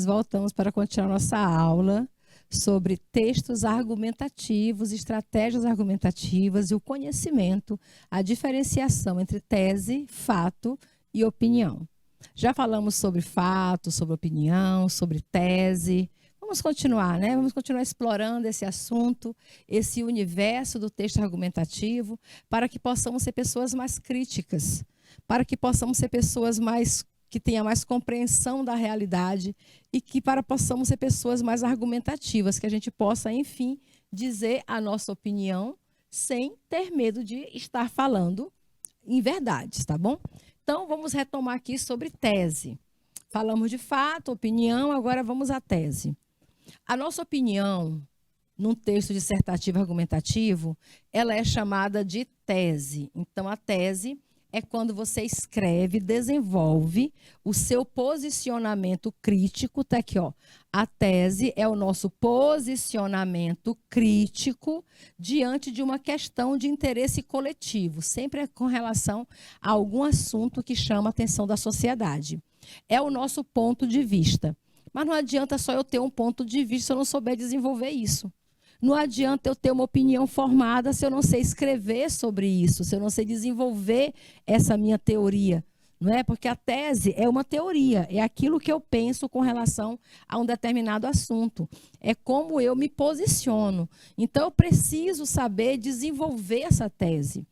vezes voltamos para continuar nossa aula sobre textos argumentativos, estratégias argumentativas e o conhecimento, a diferenciação entre tese, fato e opinião. Já falamos sobre fato, sobre opinião, sobre tese. Vamos continuar, né? Vamos continuar explorando esse assunto, esse universo do texto argumentativo, para que possamos ser pessoas mais críticas, para que possamos ser pessoas que tenham mais compreensão da realidade e que possamos ser pessoas mais argumentativas, que a gente possa, enfim, dizer a nossa opinião sem ter medo de estar falando em verdades, tá bom? Então, vamos retomar aqui sobre tese. Falamos de fato, opinião, agora vamos à tese. A nossa opinião, num texto dissertativo argumentativo, ela é chamada de tese. Então, a tese é quando você escreve, desenvolve o seu posicionamento crítico. Tá aqui, ó. A tese é o nosso posicionamento crítico diante de uma questão de interesse coletivo, sempre é com relação a algum assunto que chama a atenção da sociedade. É o nosso ponto de vista. Mas não adianta só eu ter um ponto de vista se eu não souber desenvolver isso. Não adianta eu ter uma opinião formada se eu não sei escrever sobre isso, se eu não sei desenvolver essa minha teoria. Não é? Porque a tese é uma teoria, é aquilo que eu penso com relação a um determinado assunto. É como eu me posiciono. Então, eu preciso saber desenvolver essa tese.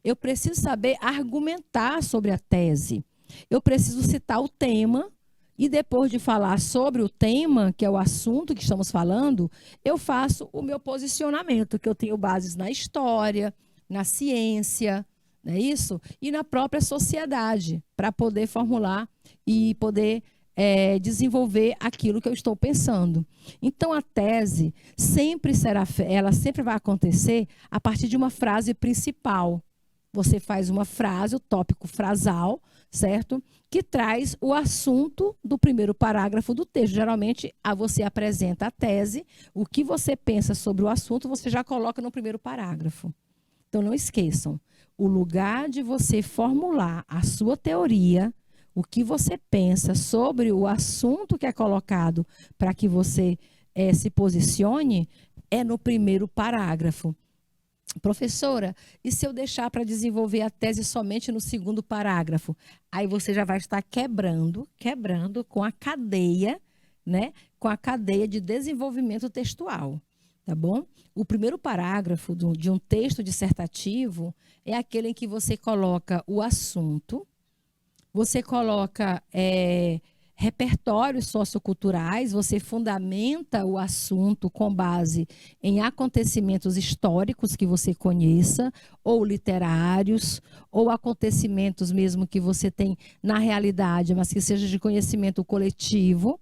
Eu preciso saber argumentar sobre a tese. Eu preciso citar o tema. E depois de falar sobre o tema, que é o assunto que estamos falando, eu faço o meu posicionamento, que eu tenho bases na história, na ciência, não é isso? E na própria sociedade, para poder formular e poder desenvolver aquilo que eu estou pensando. Então, a tese ela sempre vai acontecer a partir de uma frase principal. Você faz uma frase, o tópico frasal, certo? Que traz o assunto do primeiro parágrafo do texto. Geralmente, você apresenta a tese, o que você pensa sobre o assunto, você já coloca no primeiro parágrafo. Então, não esqueçam, o lugar de você formular a sua teoria, o que você pensa sobre o assunto que é colocado para que você se posicione, é no primeiro parágrafo. Professora, e se eu deixar para desenvolver a tese somente no segundo parágrafo? Aí você já vai estar quebrando com a cadeia, né? Com a cadeia de desenvolvimento textual, tá bom? O primeiro parágrafo de um texto dissertativo é aquele em que você coloca o assunto, você coloca repertórios socioculturais, você fundamenta o assunto com base em acontecimentos históricos que você conheça, ou literários, ou acontecimentos mesmo que você tem na realidade, mas que seja de conhecimento coletivo.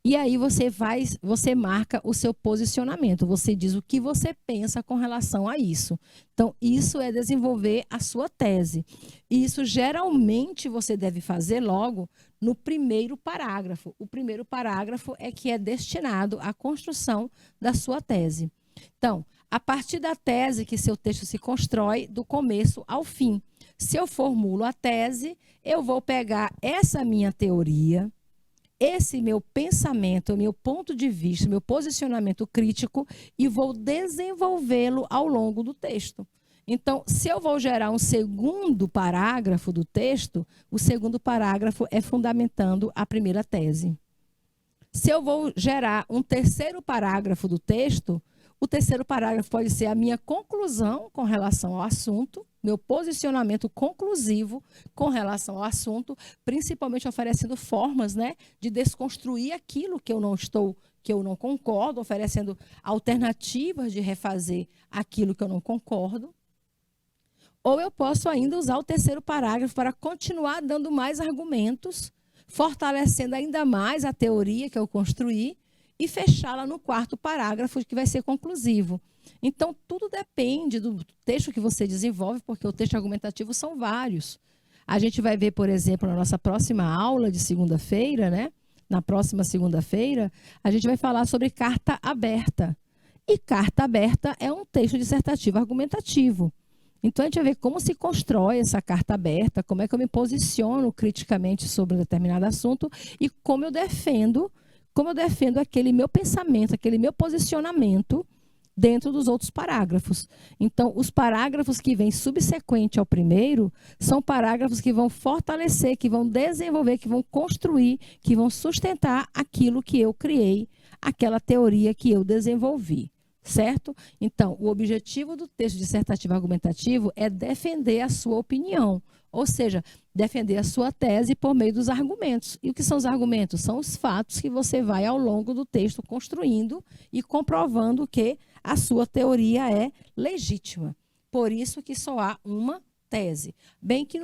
E aí você marca o seu posicionamento, você diz o que você pensa com relação a isso. Então, isso é desenvolver a sua tese. E isso geralmente você deve fazer logo no primeiro parágrafo. O primeiro parágrafo é que é destinado à construção da sua tese. Então, a partir da tese que seu texto se constrói do começo ao fim. Se eu formulo a tese, eu vou pegar essa minha teoria, esse meu pensamento, meu ponto de vista, meu posicionamento crítico e vou desenvolvê-lo ao longo do texto. Então, se eu vou gerar um segundo parágrafo do texto, o segundo parágrafo é fundamentando a primeira tese. Se eu vou gerar um terceiro parágrafo do texto, o terceiro parágrafo pode ser a minha conclusão com relação ao assunto, meu posicionamento conclusivo com relação ao assunto, principalmente oferecendo formas, né, de desconstruir aquilo que eu não concordo, oferecendo alternativas de refazer aquilo que eu não concordo. Ou eu posso ainda usar o terceiro parágrafo para continuar dando mais argumentos, fortalecendo ainda mais a teoria que eu construí, e fechá-la no quarto parágrafo, que vai ser conclusivo. Então, tudo depende do texto que você desenvolve, porque o texto argumentativo são vários. A gente vai ver, por exemplo, na nossa próxima aula de segunda-feira, né? Na próxima segunda-feira, a gente vai falar sobre carta aberta. E carta aberta é um texto dissertativo argumentativo. Então, a gente vai ver como se constrói essa carta aberta, como é que eu me posiciono criticamente sobre um determinado assunto e como eu defendo como eu defendo aquele meu pensamento, aquele meu posicionamento dentro dos outros parágrafos. Então, os parágrafos que vêm subsequente ao primeiro são parágrafos que vão fortalecer, que vão desenvolver, que vão construir, que vão sustentar aquilo que eu criei, aquela teoria que eu desenvolvi, certo? Então, o objetivo do texto dissertativo argumentativo é defender a sua opinião, ou seja, defender a sua tese por meio dos argumentos. E o que são os argumentos? São os fatos que você vai, ao longo do texto, construindo e comprovando que a sua teoria é legítima. Por isso que só há uma tese. Bem que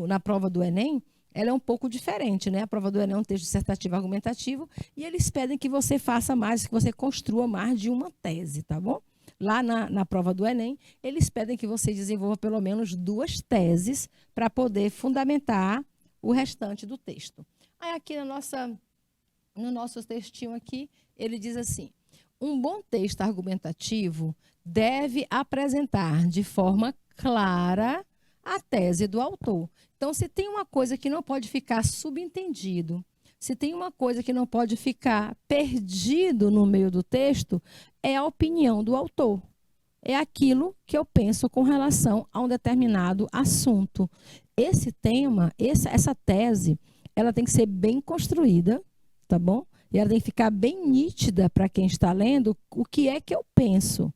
na prova do Enem, ela é um pouco diferente, né? A prova do Enem é um texto dissertativo argumentativo e eles pedem que você faça mais, que você construa mais de uma tese, tá bom? Lá na prova do Enem, eles pedem que você desenvolva pelo menos 2 teses para poder fundamentar o restante do texto. Aí aqui no nosso textinho aqui, ele diz assim: um bom texto argumentativo deve apresentar de forma clara a tese do autor. Então, se tem uma coisa que não pode ficar subentendido, se tem uma coisa que não pode ficar perdido no meio do texto, é a opinião do autor. É aquilo que eu penso com relação a um determinado assunto. Esse tema, essa tese, ela tem que ser bem construída, tá bom? E ela tem que ficar bem nítida para quem está lendo o que é que eu penso.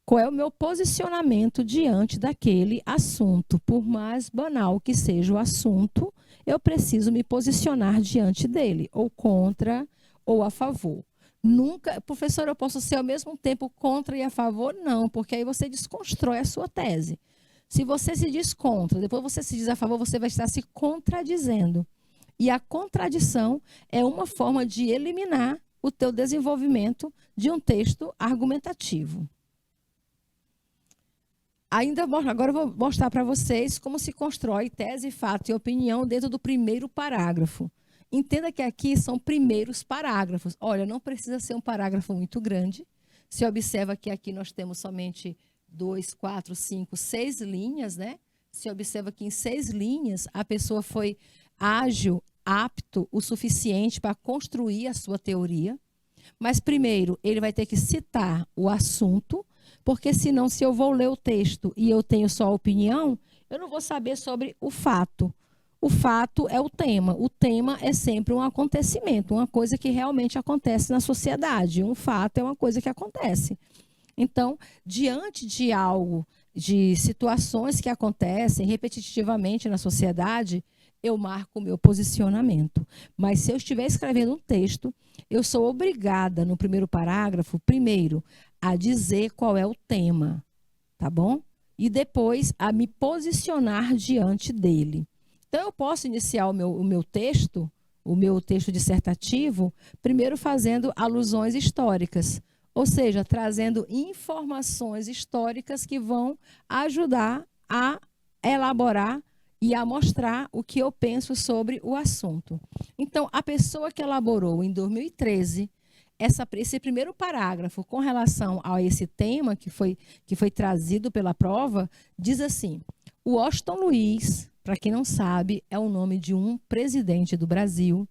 Qual é o meu posicionamento diante daquele assunto? Por mais banal que seja o assunto, eu preciso me posicionar diante dele, ou contra ou a favor. Nunca, professor, eu posso ser ao mesmo tempo contra e a favor? Não, porque aí você desconstrói a sua tese. Se você se diz contra, depois você se diz a favor, você vai estar se contradizendo. E a contradição é uma forma de eliminar o teu desenvolvimento de um texto argumentativo. Agora eu vou mostrar para vocês como se constrói tese, fato e opinião dentro do primeiro parágrafo. Entenda que aqui são primeiros parágrafos. Olha, não precisa ser um parágrafo muito grande. Se observa que aqui nós temos somente 2, 4, 5, 6 linhas, né? Se observa que em 6 linhas a pessoa foi ágil, apto o suficiente para construir a sua teoria. Mas primeiro ele vai ter que citar o assunto, porque senão, se eu vou ler o texto e eu tenho só a opinião, eu não vou saber sobre o fato. O fato é o tema. O tema é sempre um acontecimento, uma coisa que realmente acontece na sociedade. Um fato é uma coisa que acontece. Então, diante de algo, de situações que acontecem repetitivamente na sociedade, eu marco o meu posicionamento. Mas se eu estiver escrevendo um texto, eu sou obrigada, no primeiro parágrafo, primeiro, a dizer qual é o tema, tá bom? E depois a me posicionar diante dele. Então, eu posso iniciar o meu texto dissertativo, primeiro fazendo alusões históricas, ou seja, trazendo informações históricas que vão ajudar a elaborar e a mostrar o que eu penso sobre o assunto. Então, a pessoa que elaborou em 2013 esse primeiro parágrafo com relação a esse tema que foi trazido pela prova, diz assim: o Washington Luiz, para quem não sabe, é o nome de um presidente do Brasil.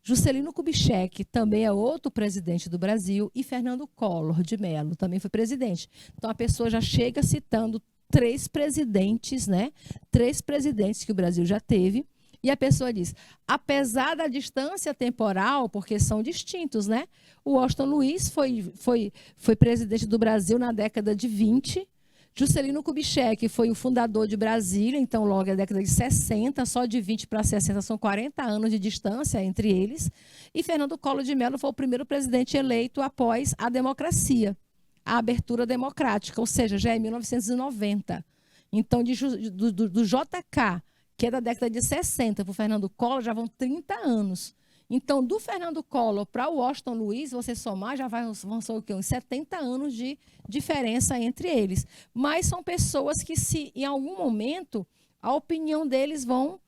Juscelino Kubitschek também é outro presidente do Brasil. E Fernando Collor de Mello também foi presidente. Então, a pessoa já chega citando 3 presidentes, né? 3 presidentes que o Brasil já teve. E a pessoa diz, apesar da distância temporal, porque são distintos, né? O Washington Luiz foi presidente do Brasil na década de 20. Juscelino Kubitschek foi o fundador de Brasília, então logo na década de 60, só de 20 para 60 são 40 anos de distância entre eles. E Fernando Collor de Mello foi o primeiro presidente eleito após a democracia, a abertura democrática, ou seja, já é 1990. Então, do JK, que é da década de 60, para o Fernando Collor, já vão 30 anos. Então, do Fernando Collor para o Washington Luiz, você somar, já vão ser o quê? Uns 70 anos de diferença entre eles. Mas são pessoas que, se em algum momento, a opinião deles vão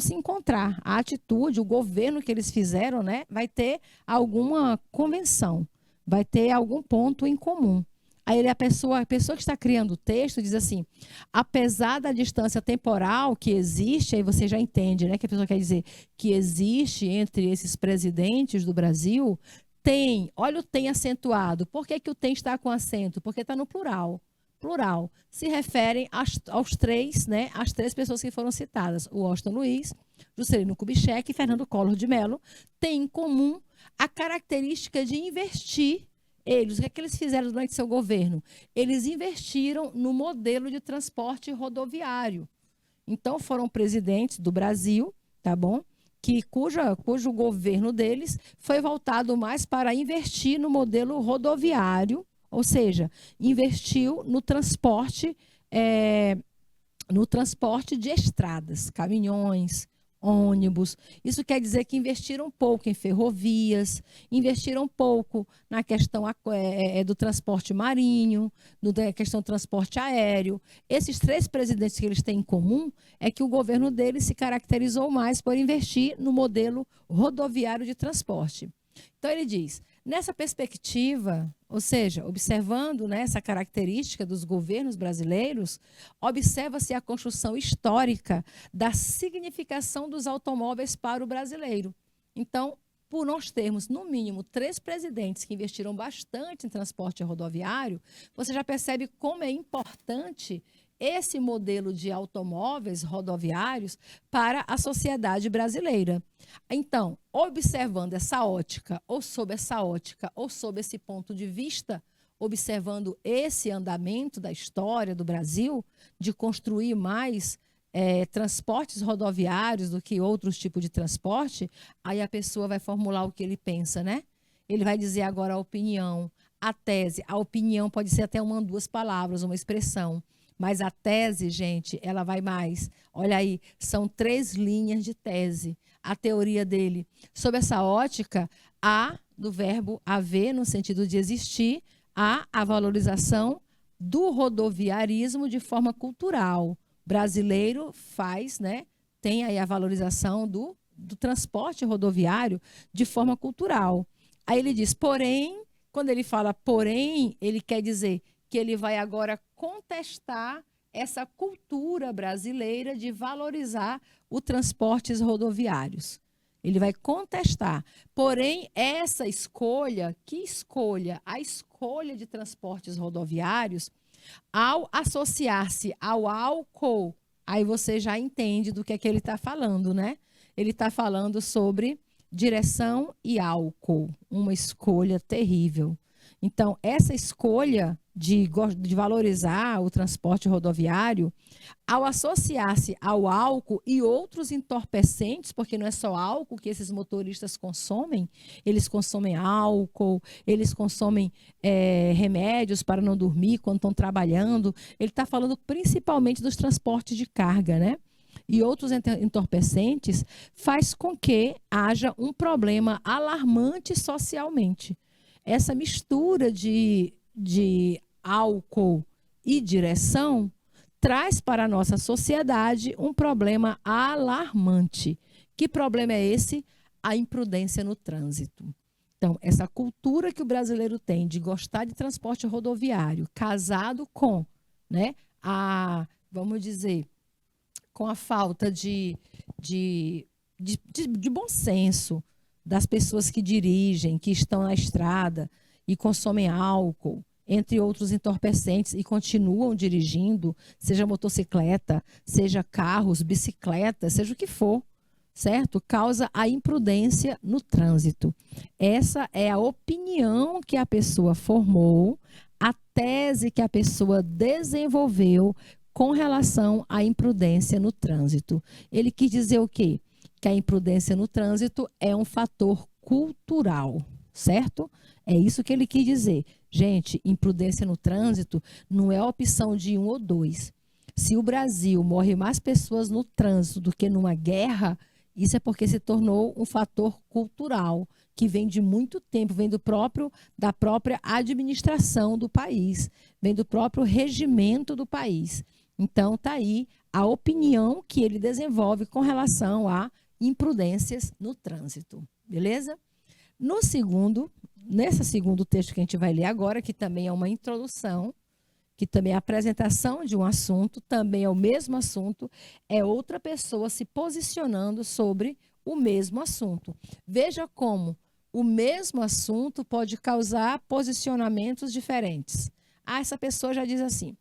se encontrar. A atitude, o governo que eles fizeram, né, vai ter alguma convenção, vai ter algum ponto em comum. Aí a pessoa que está criando o texto diz assim, apesar da distância temporal que existe, aí você já entende, né, que a pessoa quer dizer que existe entre esses presidentes do Brasil, tem, olha o tem acentuado. Por que que o tem está com acento? Porque está no plural. Plural. Se referem aos três, né, às três pessoas que foram citadas. O Washington Luiz, Juscelino Kubitschek e Fernando Collor de Mello têm em comum a característica de investir. Eles, o que é que eles fizeram durante seu governo? Eles investiram no modelo de transporte rodoviário. Então, foram presidentes do Brasil, tá bom? Cujo governo deles foi voltado mais para investir no modelo rodoviário, ou seja, investiu no transporte de estradas, caminhões, ônibus. Isso quer dizer que investiram pouco em ferrovias, investiram pouco na questão do transporte marinho, na questão do transporte aéreo. Esses três presidentes que eles têm em comum é que o governo deles se caracterizou mais por investir no modelo rodoviário de transporte. Então, ele diz, nessa perspectiva, ou seja, observando, né, essa característica dos governos brasileiros, observa-se a construção histórica da significação dos automóveis para o brasileiro. Então, por nós termos, no mínimo, 3 presidentes que investiram bastante em transporte rodoviário, você já percebe como é importante esse modelo de automóveis rodoviários para a sociedade brasileira. Então, observando essa ótica, ou sob esse ponto de vista, observando esse andamento da história do Brasil, de construir mais transportes rodoviários do que outros tipos de transporte, aí a pessoa vai formular o que ele pensa, né? Ele vai dizer agora a opinião, a tese. A opinião pode ser até 1 ou 2 palavras, uma expressão. Mas a tese, gente, ela vai mais. Olha aí, são 3 linhas de tese. A teoria dele, sob essa ótica, há do verbo haver, no sentido de existir, há a valorização do rodoviarismo de forma cultural. Brasileiro faz, né? Tem aí a valorização do transporte rodoviário de forma cultural. Aí ele diz, porém, quando ele fala porém, ele quer dizer que ele vai agora contestar essa cultura brasileira de valorizar os transportes rodoviários. Ele vai contestar. Porém, essa escolha, que escolha? A escolha de transportes rodoviários, ao associar-se ao álcool, aí você já entende do que é que ele está falando, né? Ele está falando sobre direção e álcool, uma escolha terrível. Então, essa escolha de valorizar o transporte rodoviário, ao associar-se ao álcool e outros entorpecentes, porque não é só álcool que esses motoristas consomem, eles consomem álcool, eles consomem remédios para não dormir quando estão trabalhando. Ele está falando principalmente dos transportes de carga, né? E outros entorpecentes faz com que haja um problema alarmante socialmente. Essa mistura de álcool e direção traz para a nossa sociedade um problema alarmante. Que problema é esse? A imprudência no trânsito. Então, essa cultura que o brasileiro tem de gostar de transporte rodoviário, casado com, né, vamos dizer, com a falta de bom senso das pessoas que dirigem, que estão na estrada e consomem álcool, entre outros entorpecentes, e continuam dirigindo, seja motocicleta, seja carros, bicicletas, seja o que for, certo? Causa a imprudência no trânsito. Essa é a opinião que a pessoa formou, a tese que a pessoa desenvolveu com relação à imprudência no trânsito. Ele quis dizer o quê? Que a imprudência no trânsito é um fator cultural, certo? É isso que ele quis dizer. Gente, imprudência no trânsito não é opção de 1 ou 2. Se o Brasil morre mais pessoas no trânsito do que numa guerra, isso é porque se tornou um fator cultural, que vem de muito tempo, vem da própria administração do país, vem do próprio regimento do país. Então, está aí a opinião que ele desenvolve com relação a imprudências no trânsito, beleza? No segundo nesse segundo texto que a gente vai ler agora, que também é uma introdução, que também é a apresentação de um assunto, também é o mesmo assunto, é outra pessoa se posicionando sobre o mesmo assunto. Veja como o mesmo assunto pode causar posicionamentos diferentes. Essa pessoa já diz assim: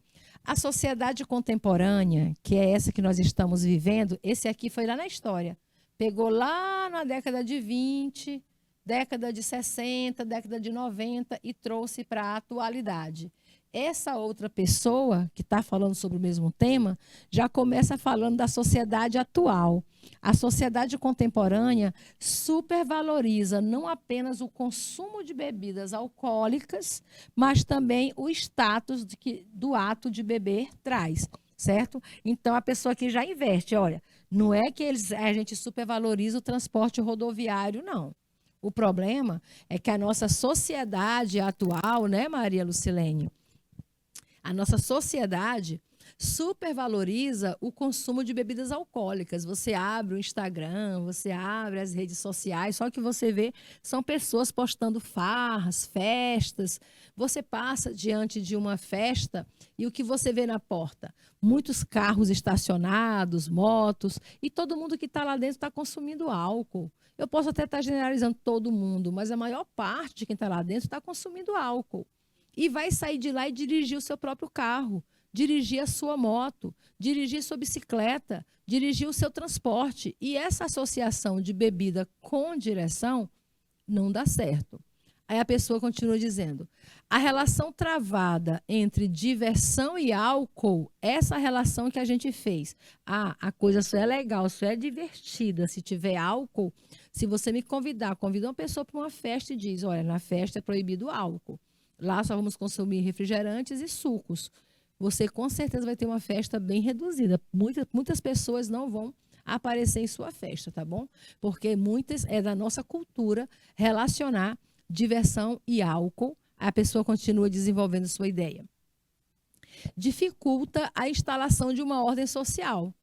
a sociedade contemporânea, que é essa que nós estamos vivendo, esse aqui foi lá na história. Pegou lá na década de 20, década de 60, década de 90 e trouxe para a atualidade. Essa outra pessoa que está falando sobre o mesmo tema já começa falando da sociedade atual. A sociedade contemporânea supervaloriza não apenas o consumo de bebidas alcoólicas, mas também o status do ato de beber traz, certo? Então, a pessoa que já inverte, olha, não é que a gente supervaloriza o transporte rodoviário, não. O problema é que a nossa sociedade atual, né, Maria Lucilene? A nossa sociedade supervaloriza o consumo de bebidas alcoólicas. Você abre o Instagram, você abre as redes sociais, só que você vê são pessoas postando farras, festas. Você passa diante de uma festa e o que você vê na porta? Muitos carros estacionados, motos, e todo mundo que está lá dentro está consumindo álcool. Eu posso até estar generalizando todo mundo, mas a maior parte de quem está lá dentro está consumindo álcool. E vai sair de lá e dirigir o seu próprio carro, dirigir a sua moto, dirigir sua bicicleta, dirigir o seu transporte. E essa associação de bebida com direção não dá certo. Aí a pessoa continua dizendo: a relação travada entre diversão e álcool, essa relação que a gente fez. A coisa só é legal, só é divertida se tiver álcool. Se você me convidar, convida uma pessoa para uma festa e diz: olha, na festa é proibido álcool. Lá só vamos consumir refrigerantes e sucos. Você com certeza vai ter uma festa bem reduzida. Muitas pessoas não vão aparecer em sua festa, tá bom? Porque muitas é da nossa cultura relacionar diversão e álcool. A pessoa continua desenvolvendo sua ideia. Dificulta a instalação de uma ordem social.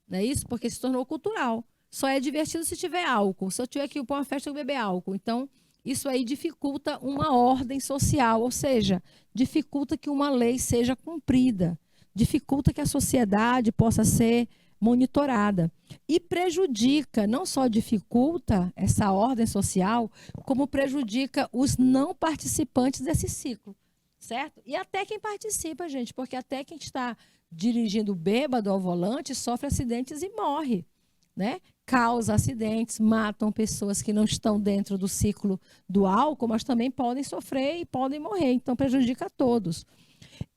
Não é isso? Porque se tornou cultural. Só é divertido se tiver álcool. Se eu tiver que ir para uma festa, eu beber álcool. Então, isso aí dificulta uma ordem social, ou seja, dificulta que uma lei seja cumprida, dificulta que a sociedade possa ser monitorada e prejudica, não só dificulta essa ordem social, como prejudica os não participantes desse ciclo, certo? E até quem participa, gente, porque até quem está dirigindo bêbado ao volante sofre acidentes e morre, né? Causa acidentes, matam pessoas que não estão dentro do ciclo do álcool, mas também podem sofrer e podem morrer, então prejudica a todos.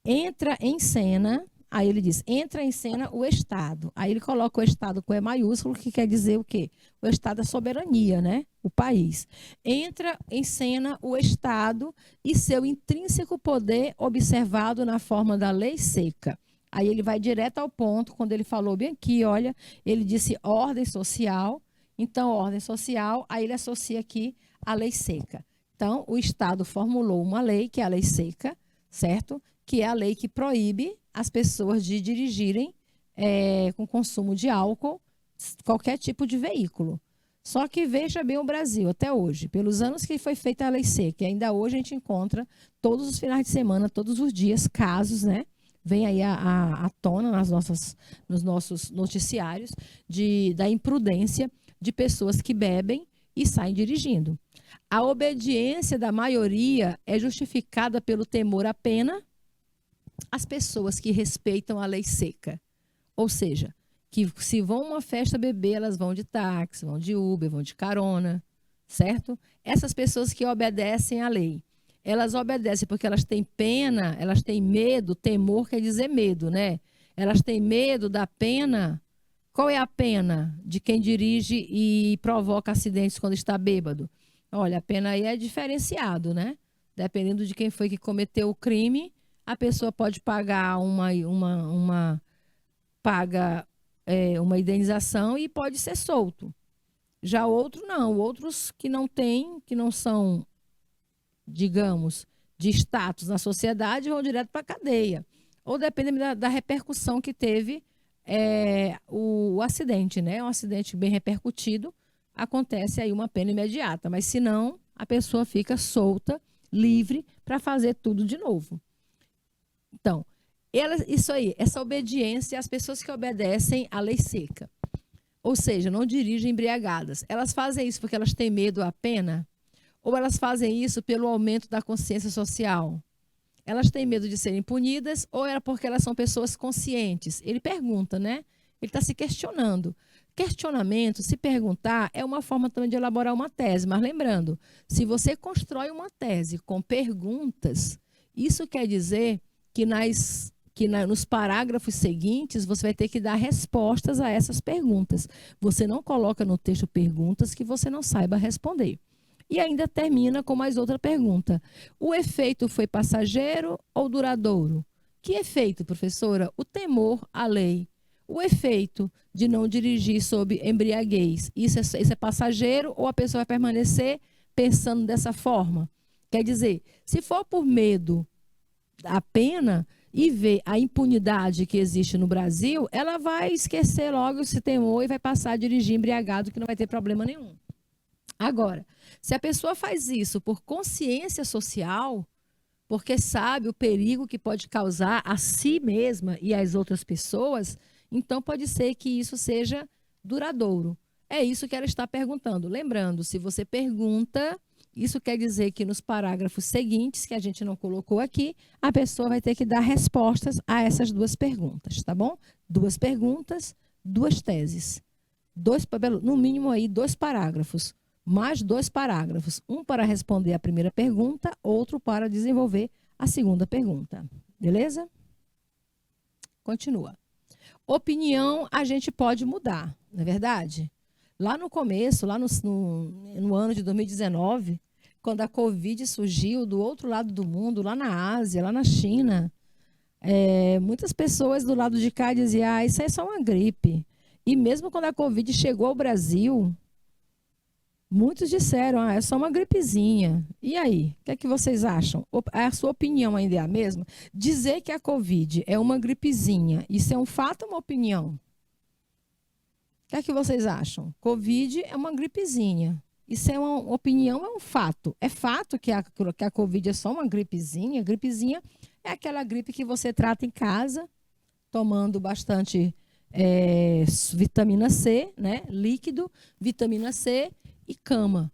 Entra em cena, aí ele diz, entra em cena o Estado. Aí ele coloca o Estado com E maiúsculo, que quer dizer o quê? O Estado é soberania, né? O país. Entra em cena o Estado e seu intrínseco poder observado na forma da lei seca. Aí ele vai direto ao ponto, quando ele falou bem aqui, olha, ele disse ordem social. Então, ordem social, aí ele associa aqui a lei seca. Então, o Estado formulou uma lei, que é a lei seca, certo? Que é a lei que proíbe as pessoas de dirigirem com consumo de álcool, qualquer tipo de veículo. Só que veja bem o Brasil, até hoje, pelos anos que foi feita a lei seca, e ainda hoje a gente encontra, todos os finais de semana, todos os dias, casos, né? Vem aí à tona nos nossos noticiários da imprudência de pessoas que bebem e saem dirigindo. A obediência da maioria é justificada pelo temor à pena às pessoas que respeitam a lei seca. Ou seja, que se vão a uma festa beber, elas vão de táxi, vão de Uber, vão de carona, certo? Essas pessoas que obedecem à lei. Elas obedecem porque elas têm pena, elas têm medo, temor quer dizer medo, né? Elas têm medo da pena. Qual é a pena de quem dirige e provoca acidentes quando está bêbado? Olha, a pena aí é diferenciado, né? Dependendo de quem foi que cometeu o crime, a pessoa pode pagar uma indenização e pode ser solto. Já outro não, outros que não têm, que não são, digamos, de status na sociedade, vão direto para a cadeia. Ou depende da repercussão que teve o acidente, né? Um acidente bem repercutido, acontece aí uma pena imediata. Mas se não, a pessoa fica solta, livre, para fazer tudo de novo. Então, isso aí, essa obediência às pessoas que obedecem à lei seca. Ou seja, não dirigem embriagadas. Elas fazem isso porque elas têm medo à pena? Ou elas fazem isso pelo aumento da consciência social? Elas têm medo de serem punidas ou é porque elas são pessoas conscientes? Ele pergunta, né? Ele está se questionando. Questionamento, se perguntar, é uma forma também de elaborar uma tese. Mas lembrando, se você constrói uma tese com perguntas, isso quer dizer que nos parágrafos seguintes você vai ter que dar respostas a essas perguntas. Você não coloca no texto perguntas que você não saiba responder. E ainda termina com mais outra pergunta. O efeito foi passageiro ou duradouro? Que efeito, professora? O temor à lei. O efeito de não dirigir sob embriaguez. Isso é passageiro ou a pessoa vai permanecer pensando dessa forma? Quer dizer, se for por medo da pena e ver a impunidade que existe no Brasil, ela vai esquecer logo esse temor e vai passar a dirigir embriagado, que não vai ter problema nenhum. Agora, se a pessoa faz isso por consciência social, porque sabe o perigo que pode causar a si mesma e às outras pessoas, então pode ser que isso seja duradouro. É isso que ela está perguntando. Lembrando, se você pergunta, isso quer dizer que nos parágrafos seguintes, que a gente não colocou aqui, a pessoa vai ter que dar respostas a essas duas perguntas, tá bom? 2 perguntas, 2 teses. No mínimo aí 2 parágrafos. Mais 2 parágrafos. Um para responder a primeira pergunta, outro para desenvolver a segunda pergunta. Beleza? Continua. Opinião a gente pode mudar, não é verdade? Lá no começo, lá no ano de 2019, quando a Covid surgiu do outro lado do mundo, lá na Ásia, lá na China, muitas pessoas do lado de cá diziam, isso aí é só uma gripe. E mesmo quando a Covid chegou ao Brasil, muitos disseram, é só uma gripezinha. E aí, o que é que vocês acham? A sua opinião ainda é a mesma? Dizer que a Covid é uma gripezinha, isso é um fato ou uma opinião? O que é que vocês acham? Covid é uma gripezinha. Isso é uma opinião, é um fato. É fato que a Covid é só uma gripezinha? Gripezinha é aquela gripe que você trata em casa, tomando bastante vitamina C, né? Líquido, vitamina C e cama.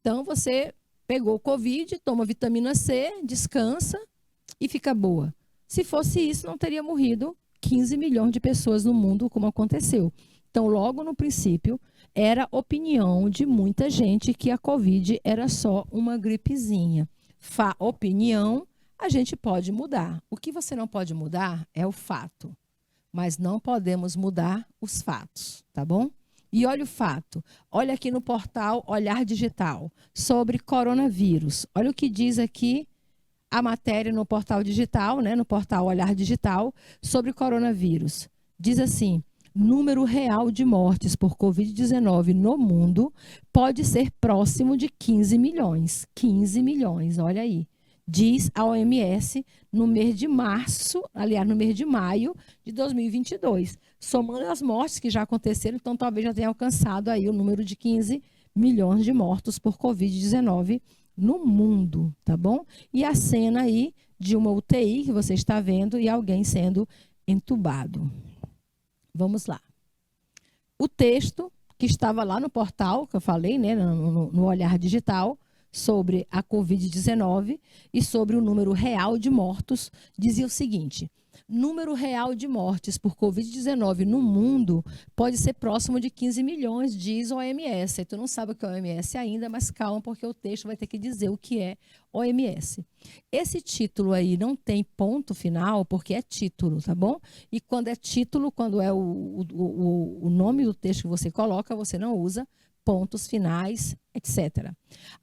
Então, você pegou Covid, toma vitamina C, descansa e fica boa. Se fosse isso, não teria morrido 15 milhões de pessoas no mundo, como aconteceu. Então, logo no princípio, era opinião de muita gente que a Covid era só uma gripezinha. Opinião, a gente pode mudar. O que você não pode mudar é o fato. Mas não podemos mudar os fatos, tá bom? E olha o fato. Olha aqui no portal Olhar Digital, sobre coronavírus. Olha o que diz aqui a matéria no portal digital, né, no portal Olhar Digital, sobre coronavírus. Diz assim: número real de mortes por Covid-19 no mundo pode ser próximo de 15 milhões. 15 milhões, olha aí. Diz a OMS no mês de março, aliás, no mês de maio de 2022. Somando as mortes que já aconteceram, então talvez já tenha alcançado aí o número de 15 milhões de mortos por Covid-19 no mundo, tá bom? E a cena aí de uma UTI que você está vendo e alguém sendo entubado. Vamos lá. O texto que estava lá no portal, que eu falei, né, no Olhar Digital, sobre a Covid-19 e sobre o número real de mortos, dizia o seguinte: número real de mortes por Covid-19 no mundo pode ser próximo de 15 milhões, diz a OMS. Tu não sabe o que é OMS ainda, mas calma, porque o texto vai ter que dizer o que é OMS. Esse título aí não tem ponto final, porque é título, tá bom? E quando é título, quando é o nome do texto que você coloca, você não usa pontos finais, etc.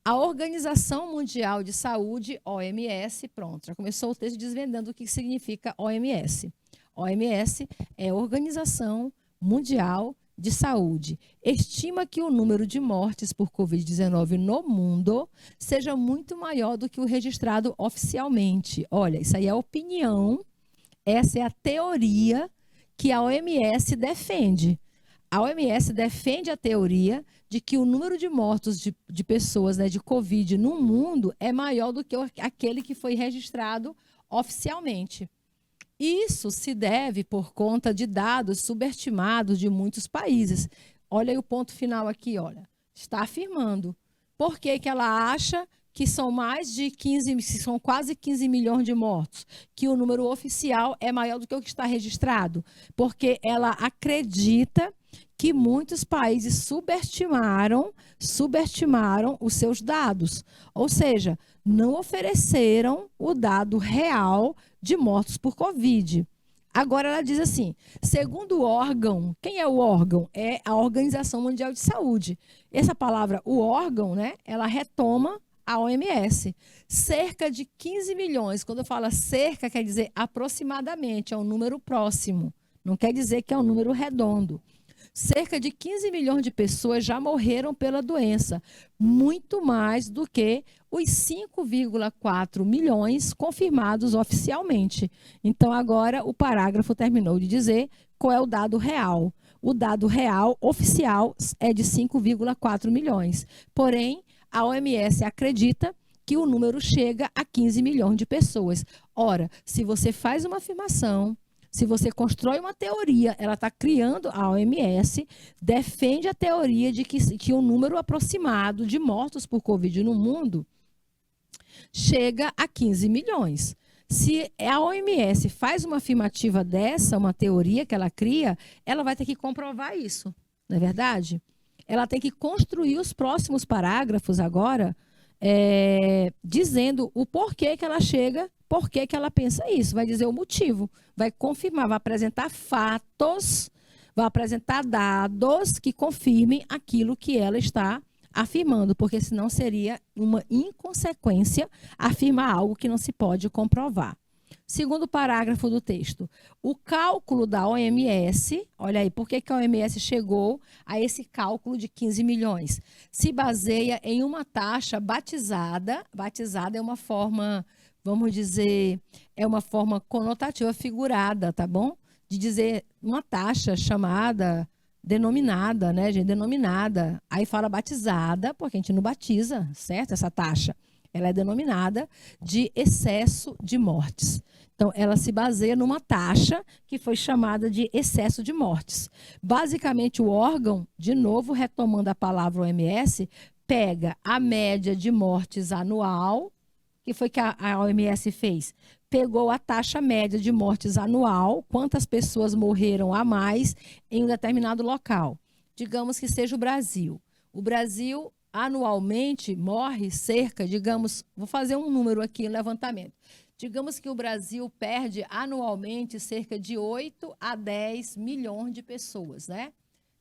A Organização Mundial de Saúde, OMS, pronto, já começou o texto desvendando o que significa OMS. OMS é Organização Mundial de Saúde. Estima que o número de mortes por Covid-19 no mundo seja muito maior do que o registrado oficialmente. Olha, isso aí é opinião, essa é a teoria que a OMS defende. A OMS defende a teoria de que o número de mortos de pessoas, né, de Covid no mundo é maior do que aquele que foi registrado oficialmente. Isso se deve por conta de dados subestimados de muitos países. Olha aí o ponto final aqui, olha. Está afirmando. Por que que ela acha que são mais de 15, são quase 15 milhões de mortos, que o número oficial é maior do que o que está registrado? Porque ela acredita que muitos países subestimaram os seus dados. Ou seja, não ofereceram o dado real de mortos por Covid. Agora ela diz assim, segundo o órgão, quem é o órgão? É a Organização Mundial de Saúde. Essa palavra, o órgão, né, ela retoma a OMS. Cerca de 15 milhões, quando eu falo cerca, quer dizer aproximadamente, é um número próximo. Não quer dizer que é um número redondo. Cerca de 15 milhões de pessoas já morreram pela doença, muito mais do que os 5,4 milhões confirmados oficialmente. Então, agora o parágrafo terminou de dizer qual é o dado real. O dado real oficial é de 5,4 milhões. Porém, a OMS acredita que o número chega a 15 milhões de pessoas. Ora, se você faz uma afirmação, se você constrói uma teoria, ela está criando, a OMS defende a teoria de que o número aproximado de mortos por Covid no mundo chega a 15 milhões. Se a OMS faz uma afirmativa dessa, uma teoria que ela cria, ela vai ter que comprovar isso, não é verdade? Ela tem que construir os próximos parágrafos agora, dizendo o porquê que ela chega, porquê que ela pensa isso, vai dizer o motivo, vai confirmar, vai apresentar fatos, vai apresentar dados que confirmem aquilo que ela está afirmando, porque senão seria uma inconsequência afirmar algo que não se pode comprovar. Segundo parágrafo do texto, o cálculo da OMS, olha aí, por que a OMS chegou a esse cálculo de 15 milhões? Se baseia em uma taxa batizada é uma forma, vamos dizer, é uma forma conotativa figurada, tá bom? De dizer uma taxa chamada, denominada, né, gente? Denominada. Aí fala batizada, porque a gente não batiza, certo? Essa taxa. Ela é denominada de excesso de mortes. Então, ela se baseia numa taxa que foi chamada de excesso de mortes. Basicamente, o órgão, de novo, retomando a palavra OMS, pega a média de mortes anual, que foi que a OMS fez? Pegou a taxa média de mortes anual, quantas pessoas morreram a mais em um determinado local. Digamos que seja o Brasil. O Brasil anualmente morre cerca, digamos, vou fazer um número aqui, um levantamento. Digamos que o Brasil perde anualmente cerca de 8 a 10 milhões de pessoas, né?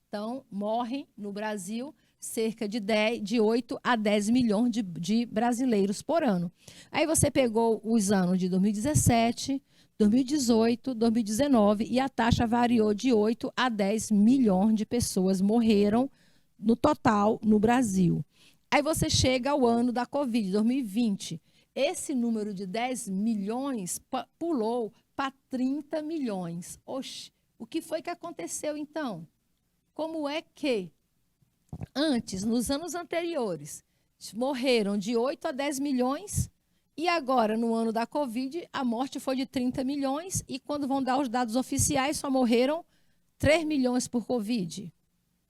Então, morrem no Brasil cerca de 8 a 10 milhões de brasileiros por ano. Aí você pegou os anos de 2017, 2018, 2019 e a taxa variou de 8 a 10 milhões de pessoas morreram no total no Brasil. Aí você chega ao ano da Covid, 2020. Esse número de 10 milhões pulou para 30 milhões. Oxe, o que foi que aconteceu então? Como é que antes, nos anos anteriores, morreram de 8 a 10 milhões e agora, no ano da Covid, a morte foi de 30 milhões e quando vão dar os dados oficiais, só morreram 3 milhões por Covid.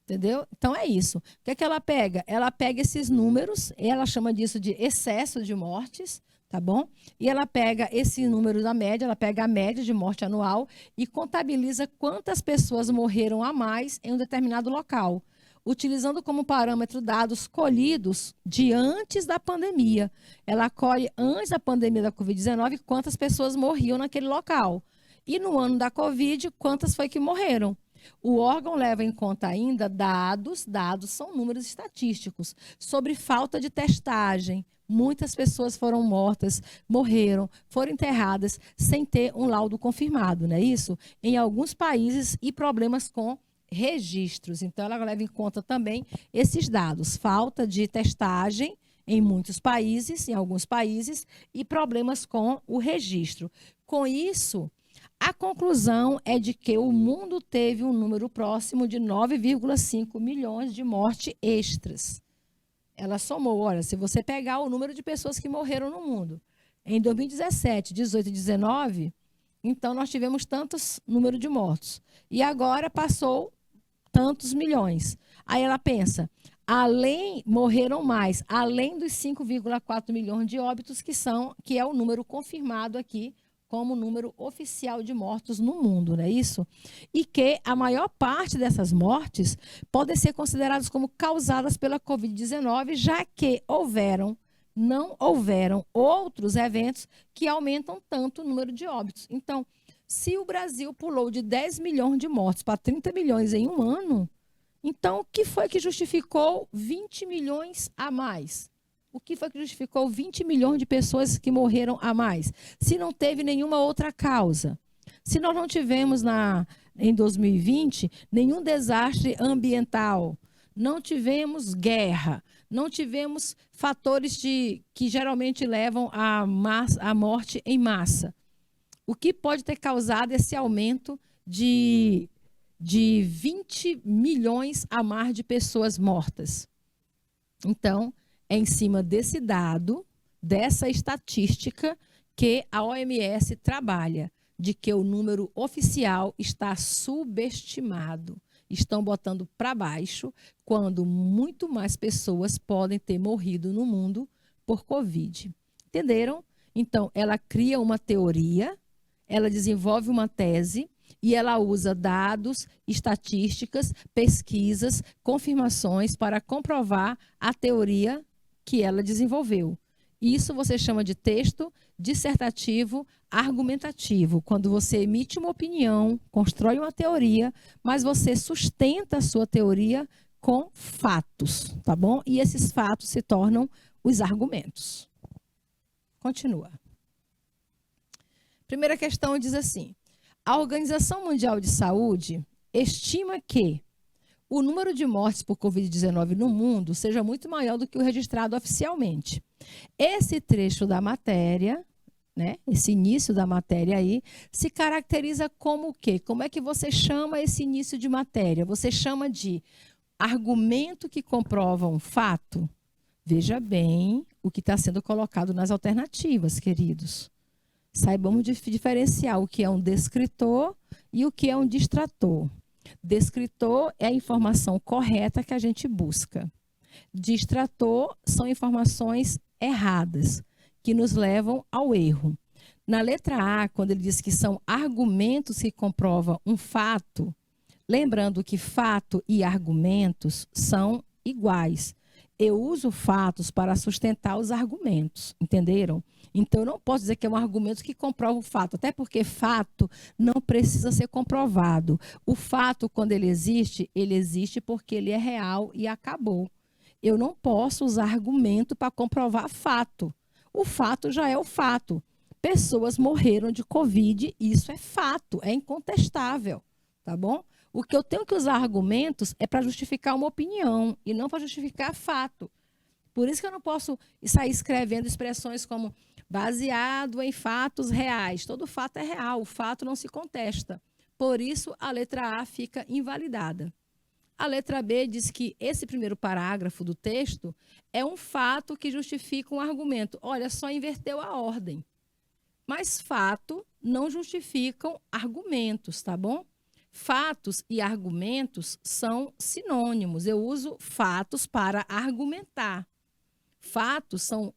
Entendeu? Então, é isso. O que é que ela pega? Ela pega esses números, ela chama disso de excesso de mortes, tá bom? E ela pega esse número da média, ela pega a média de morte anual e contabiliza quantas pessoas morreram a mais em um determinado local, utilizando como parâmetro dados colhidos de antes da pandemia. Ela colhe antes da pandemia da Covid-19 quantas pessoas morriam naquele local. E no ano da Covid, quantas foi que morreram? O órgão leva em conta ainda dados são números estatísticos, sobre falta de testagem. Muitas pessoas foram mortas, morreram, foram enterradas sem ter um laudo confirmado, não é isso? Em alguns países e problemas com registros. Então, ela leva em conta também esses dados, falta de testagem em muitos países, em alguns países, e problemas com o registro. Com isso, A conclusão é de que o mundo teve um número próximo de 9,5 milhões de mortes extras. Ela somou, olha, se você pegar o número de pessoas que morreram no mundo, em 2017, 18 e 19, então nós tivemos tantos número de mortos. E agora passou tantos milhões. Aí ela pensa, morreram mais, além dos 5,4 milhões de óbitos, que é o número confirmado aqui como número oficial de mortos no mundo, não é isso? E que a maior parte dessas mortes podem ser consideradas como causadas pela Covid-19, já que não houveram outros eventos que aumentam tanto o número de óbitos. Então, se o Brasil pulou de 10 milhões de mortos para 30 milhões em um ano, então o que foi que justificou 20 milhões a mais? O que foi que justificou 20 milhões de pessoas que morreram a mais? Se não teve nenhuma outra causa. Se nós não tivemos em 2020 nenhum desastre ambiental, não tivemos guerra, não tivemos fatores que geralmente levam à morte em massa. O que pode ter causado esse aumento de 20 milhões a mais de pessoas mortas? Então, é em cima desse dado, dessa estatística, que a OMS trabalha, de que o número oficial está subestimado. Estão botando para baixo, quando muito mais pessoas podem ter morrido no mundo por Covid. Entenderam? Então, ela cria uma teoria, ela desenvolve uma tese e ela usa dados, estatísticas, pesquisas, confirmações para comprovar a teoria que ela desenvolveu. Isso você chama de texto dissertativo argumentativo, quando você emite uma opinião, constrói uma teoria, mas você sustenta a sua teoria com fatos, tá bom? E esses fatos se tornam os argumentos. Continua. Primeira questão diz assim: a Organização Mundial de Saúde estima que o número de mortes por Covid-19 no mundo seja muito maior do que o registrado oficialmente. Esse trecho da matéria, né, esse início da matéria aí, se caracteriza como o quê? Como é que você chama esse início de matéria? Você chama de argumento que comprova um fato? Veja bem o que está sendo colocado nas alternativas, queridos. Saibamos diferenciar o que é um descritor e o que é um distrator. Descritor é a informação correta que a gente busca. Distrator são informações erradas, que nos levam ao erro. Na letra A, quando ele diz que são argumentos que comprovam um fato, lembrando que fato e argumentos são iguais. Eu uso fatos para sustentar os argumentos, entenderam? Então, eu não posso dizer que é um argumento que comprova o fato, até porque fato não precisa ser comprovado. O fato, quando ele existe porque ele é real e acabou. Eu não posso usar argumento para comprovar fato. O fato já é o fato. Pessoas morreram de Covid, isso é fato, é incontestável, tá bom? O que eu tenho que usar argumentos é para justificar uma opinião e não para justificar fato. Por isso que eu não posso sair escrevendo expressões como baseado em fatos reais. Todo fato é real, o fato não se contesta. Por isso, a letra A fica invalidada. A letra B diz que esse primeiro parágrafo do texto é um fato que justifica um argumento. Olha, só inverteu a ordem. Mas fato não justificam argumentos, tá bom? Fatos e argumentos são sinônimos. Eu uso fatos para argumentar. Fatos são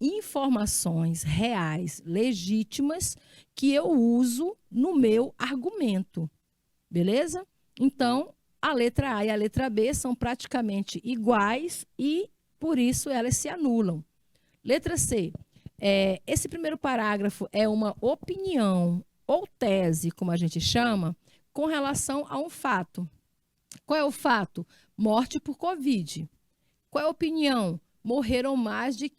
informações reais, legítimas, que eu uso no meu argumento. Beleza? Então, a letra A e a letra B são praticamente iguais e, por isso, elas se anulam. Letra C. Esse primeiro parágrafo é uma opinião ou tese, como a gente chama, com relação a um fato. Qual é o fato? Morte por Covid. Qual é a opinião? Morreram mais de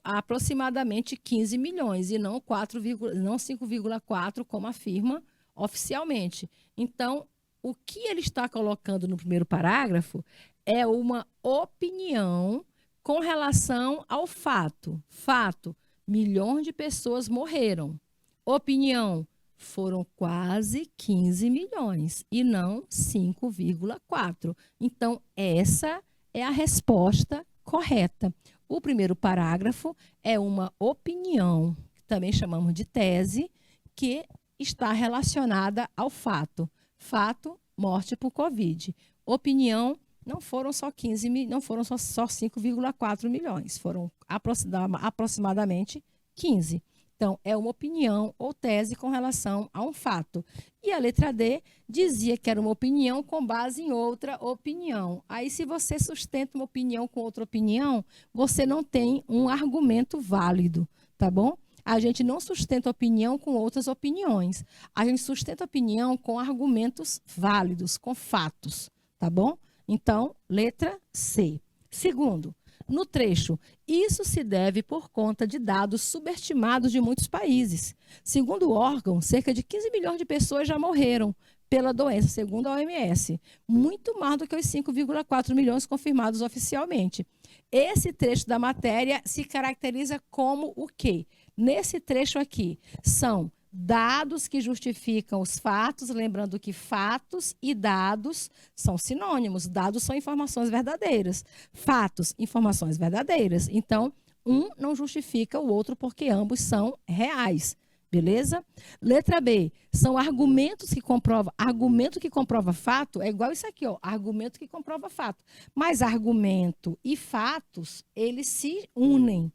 aproximadamente 15 milhões, e não 5,4, como afirma oficialmente. Então, o que ele está colocando no primeiro parágrafo é uma opinião com relação ao fato. Fato, milhões de pessoas morreram. Opinião, foram quase 15 milhões e não 5,4. Então, essa é a resposta correta. O primeiro parágrafo é uma opinião, que também chamamos de tese, que está relacionada ao fato. Fato, morte por Covid. Opinião, não foram só 5,4 milhões, foram aproximadamente 15. Então, é uma opinião ou tese com relação a um fato. E a letra D dizia que era uma opinião com base em outra opinião. Aí, se você sustenta uma opinião com outra opinião, você não tem um argumento válido, tá bom? A gente não sustenta opinião com outras opiniões. A gente sustenta opinião com argumentos válidos, com fatos, tá bom? Então, letra C. Segundo, no trecho, isso se deve por conta de dados subestimados de muitos países. Segundo o órgão, cerca de 15 milhões de pessoas já morreram pela doença, segundo a OMS. Muito mais do que os 5,4 milhões confirmados oficialmente. Esse trecho da matéria se caracteriza como o quê? Nesse trecho aqui, são dados que justificam os fatos, lembrando que fatos e dados são sinônimos. Dados são informações verdadeiras. Fatos, informações verdadeiras. Então, um não justifica o outro porque ambos são reais. Beleza? Letra B, são argumentos que comprovam. Argumento que comprova fato é igual isso aqui, ó. Argumento que comprova fato. Mas argumento e fatos, eles se unem.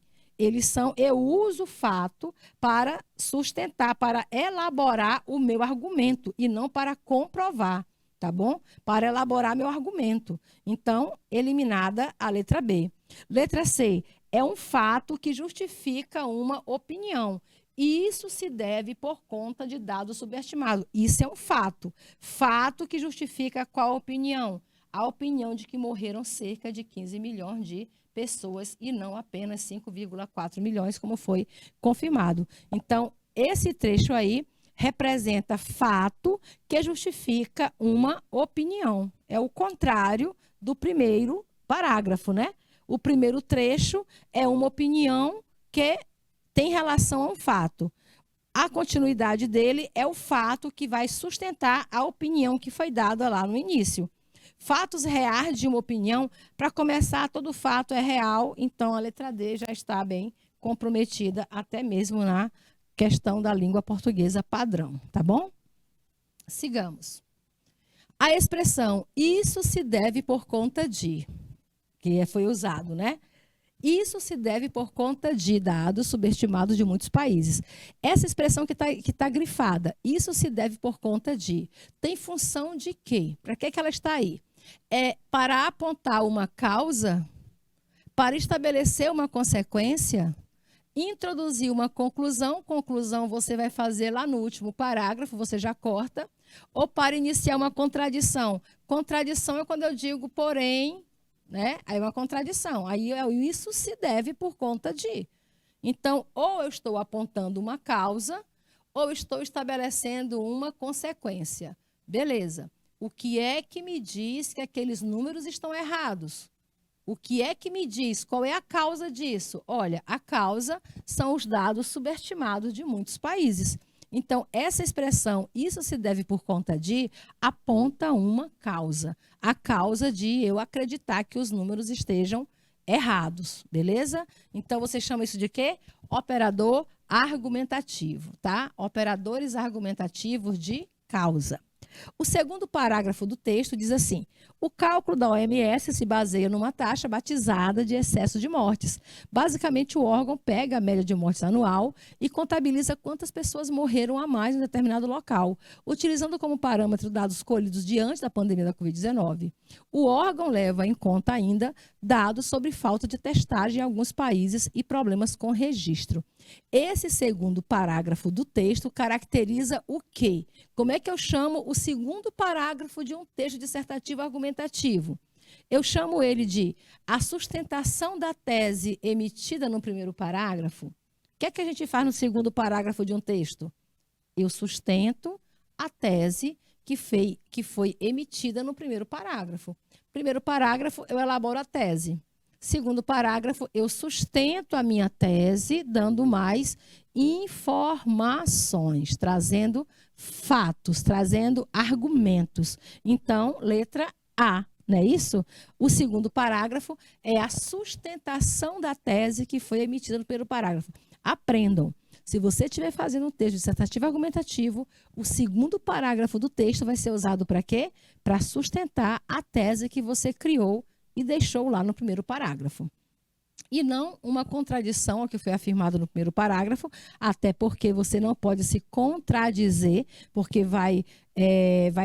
Eu uso o fato para sustentar, para elaborar o meu argumento e não para comprovar, tá bom? Para elaborar meu argumento. Então, eliminada a letra B. Letra C, é um fato que justifica uma opinião. Isso se deve por conta de dados subestimados. Isso é um fato. Fato que justifica qual opinião? A opinião de que morreram cerca de 15 milhões de pessoas e não apenas 5,4 milhões, como foi confirmado. Então, esse trecho aí representa fato que justifica uma opinião. É o contrário do primeiro parágrafo, né? O primeiro trecho é uma opinião que tem relação a um fato. A continuidade dele é o fato que vai sustentar a opinião que foi dada lá no início. Fatos reais de uma opinião, para começar, todo fato é real, então a letra D já está bem comprometida, até mesmo na questão da língua portuguesa padrão, tá bom? Sigamos. A expressão, isso se deve por conta de, que foi usado, né? Isso se deve por conta de dados subestimados de muitos países. Essa expressão que tá grifada, isso se deve por conta de, tem função de quê? Para que ela está aí? É para apontar uma causa, para estabelecer uma consequência, introduzir uma conclusão, conclusão você vai fazer lá no último parágrafo, você já corta, ou para iniciar uma contradição. Contradição é quando eu digo porém, né? Aí é uma contradição. Aí isso se deve por conta de. Então, ou eu estou apontando uma causa, ou estou estabelecendo uma consequência. Beleza. O que é que me diz que aqueles números estão errados? O que é que me diz? Qual é a causa disso? Olha, a causa são os dados subestimados de muitos países. Então, essa expressão, isso se deve por conta de, aponta uma causa. A causa de eu acreditar que os números estejam errados, beleza? Então, você chama isso de quê? Operador argumentativo, tá? Operadores argumentativos de causa. O segundo parágrafo do texto diz assim: o cálculo da OMS se baseia numa taxa batizada de excesso de mortes. Basicamente, o órgão pega a média de mortes anual e contabiliza quantas pessoas morreram a mais em um determinado local, utilizando como parâmetro dados colhidos diante da pandemia da Covid-19. O órgão leva em conta ainda dados sobre falta de testagem em alguns países e problemas com registro. Esse segundo parágrafo do texto caracteriza o quê? Como é que eu chamo o segundo parágrafo de um texto dissertativo argumentativo? Eu chamo ele de a sustentação da tese emitida no primeiro parágrafo. O que é que a gente faz no segundo parágrafo de um texto? Eu sustento a tese que foi emitida no primeiro parágrafo. Primeiro parágrafo, eu elaboro a tese. Segundo parágrafo, eu sustento a minha tese dando mais informações, trazendo fatos, trazendo argumentos. Então, letra A, não é isso? O segundo parágrafo é a sustentação da tese que foi emitida no primeiro parágrafo. Aprendam. Se você estiver fazendo um texto dissertativo argumentativo, o segundo parágrafo do texto vai ser usado para quê? Para sustentar a tese que você criou e deixou lá no primeiro parágrafo. E não uma contradição ao que foi afirmado no primeiro parágrafo, até porque você não pode se contradizer, porque vai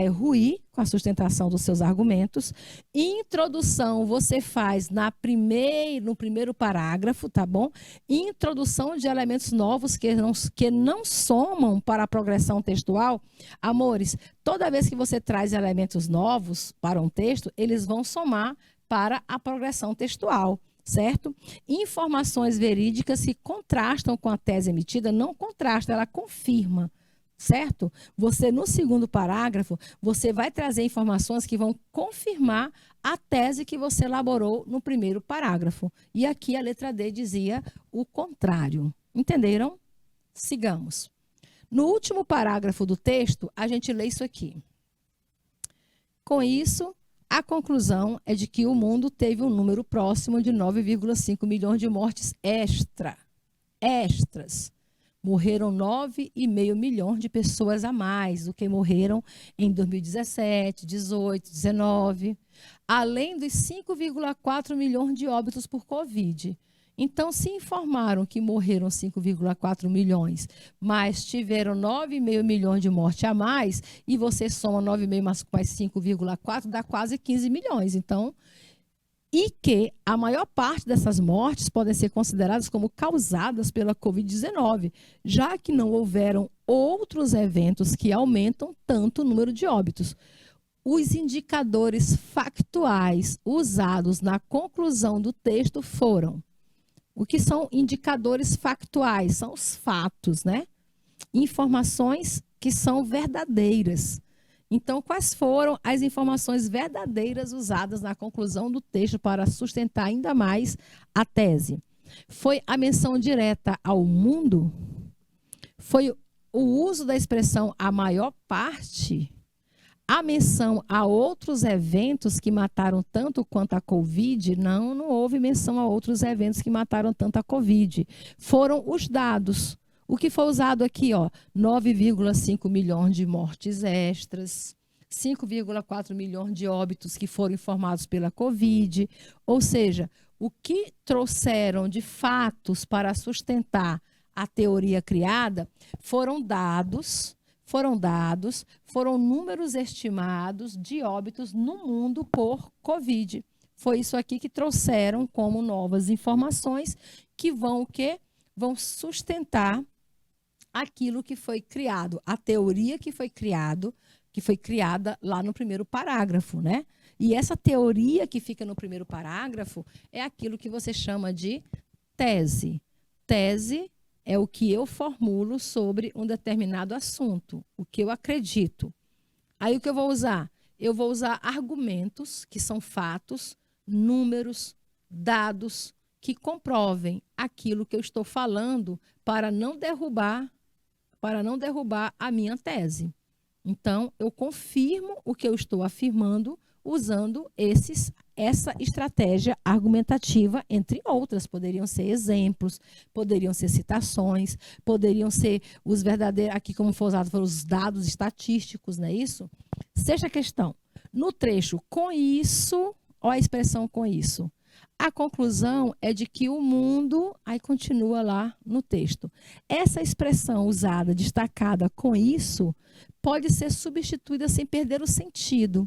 ruir com a sustentação dos seus argumentos. Introdução você faz no primeiro parágrafo, tá bom? Introdução de elementos novos que não somam para a progressão textual. Amores, toda vez que você traz elementos novos para um texto, eles vão somar para a progressão textual. Certo? Informações verídicas que contrastam com a tese emitida, não contrasta, ela confirma, certo? Você, no segundo parágrafo, você vai trazer informações que vão confirmar a tese que você elaborou no primeiro parágrafo. E aqui a letra D dizia o contrário. Entenderam? Sigamos. No último parágrafo do texto, a gente lê isso aqui. Com isso, a conclusão é de que o mundo teve um número próximo de 9,5 milhões de mortes extras. Morreram 9,5 milhões de pessoas a mais do que morreram em 2017, 18, 19, além dos 5,4 milhões de óbitos por Covid. Então, se informaram que morreram 5,4 milhões, mas tiveram 9,5 milhões de mortes a mais, mais você soma 9,5 mais 5,4, dá quase 15 milhões. Então, e que a maior parte dessas mortes podem ser consideradas como causadas pela Covid-19, já que não houveram outros eventos que aumentam tanto o número de óbitos. Os indicadores factuais usados na conclusão do texto foram: o que são indicadores factuais? São os fatos, né? Informações que são verdadeiras. Então, quais foram as informações verdadeiras usadas na conclusão do texto para sustentar ainda mais a tese? Foi a menção direta ao mundo? Foi o uso da expressão a maior parte? A menção a outros eventos que mataram tanto quanto a Covid? Não houve menção a outros eventos que mataram tanto a Covid. Foram os dados. O que foi usado aqui, ó, 9,5 milhões de mortes extras, 5,4 milhões de óbitos que foram informados pela Covid. Ou seja, o que trouxeram de fatos para sustentar a teoria criada foram números estimados de óbitos no mundo por Covid. Foi isso aqui que trouxeram como novas informações que vão o quê? Vão sustentar aquilo que foi criado, a teoria que foi criada lá no primeiro parágrafo, né? E essa teoria que fica no primeiro parágrafo é aquilo que você chama de tese. Tese é o que eu formulo sobre um determinado assunto, o que eu acredito. Aí o que eu vou usar? Eu vou usar argumentos, que são fatos, números, dados, que comprovem aquilo que eu estou falando para não derrubar a minha tese. Então, eu confirmo o que eu estou afirmando usando essa estratégia argumentativa, entre outras. Poderiam ser exemplos, poderiam ser citações, poderiam ser os verdadeiros, aqui como foi usado, foram os dados estatísticos, não é isso? Sexta questão. No trecho, com isso, olha a expressão com isso. A conclusão é de que o mundo, aí continua lá no texto. Essa expressão usada, destacada com isso, pode ser substituída sem perder o sentido.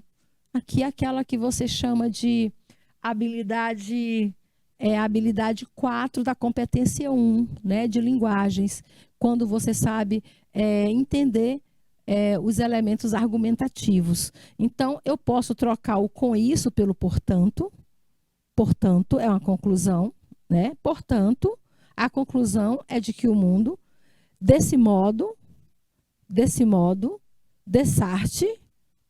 Aqui é aquela que você chama de habilidade 4 da competência 1, né, de linguagens, quando você sabe entender os elementos argumentativos. Então, eu posso trocar o com isso pelo portanto. Portanto, é uma conclusão, né? Portanto, a conclusão é de que o mundo, desse modo, dessarte,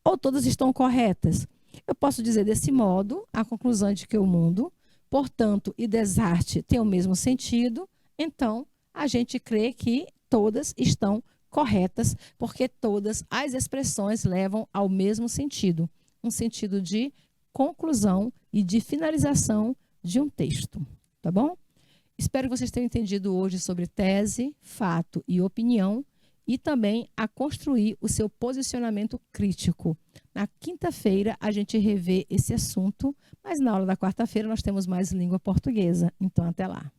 ou todas estão corretas? Eu posso dizer desse modo, a conclusão é de que o mundo, portanto, e desarte têm o mesmo sentido, então a gente crê que todas estão corretas, porque todas as expressões levam ao mesmo sentido, um sentido de conclusão e de finalização de um texto, tá bom? Espero que vocês tenham entendido hoje sobre tese, fato e opinião e também a construir o seu posicionamento crítico. Na quinta-feira a gente revê esse assunto, mas na aula da quarta-feira nós temos mais língua portuguesa. Então, até lá.